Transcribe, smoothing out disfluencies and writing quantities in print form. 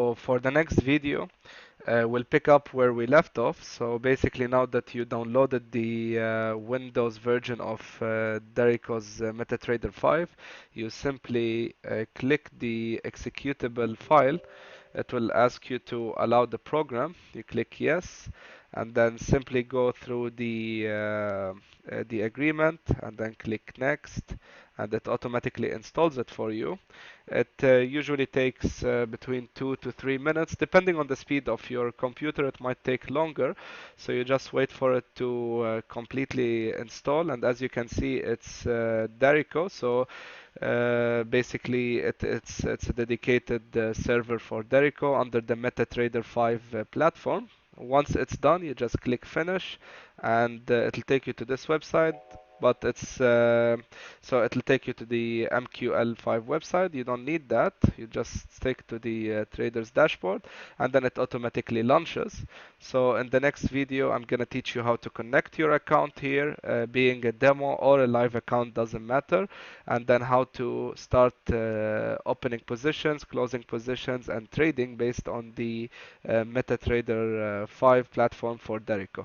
For the next video, we'll pick up where we left off. So basically, now that you downloaded the Windows version of Darico's MetaTrader 5, you simply click the executable file. It will ask you to allow the program. You click yes, and then simply go through the agreement, and then click next, and it automatically installs it for you. It usually takes between 2 to 3 minutes, depending on the speed of your computer. It might take longer, so you just wait for it to completely install. And as you can see, it's Darico, so basically it's a dedicated server for Darico under the MetaTrader 5 platform. Once it's done, you just click finish, and it'll take you to this website. But so it'll take you to the MQL5 website. You don't need that. You just stick to the trader's dashboard, and then it automatically launches. So in the next video, I'm gonna teach you how to connect your account here, being a demo or a live account, doesn't matter, and then how to start opening positions, closing positions, and trading based on the MetaTrader 5 platform for Darico.